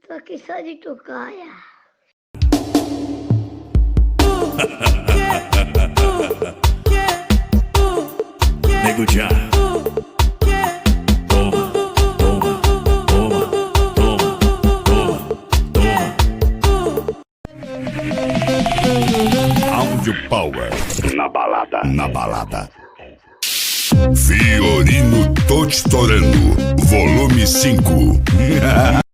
Tô aqui só de tocaia. Nego Jah. Toma, toma, toma, toma, toma, toma. Áudio Power. Na balada. Na balada. Fiorino Tottorano, volume 5.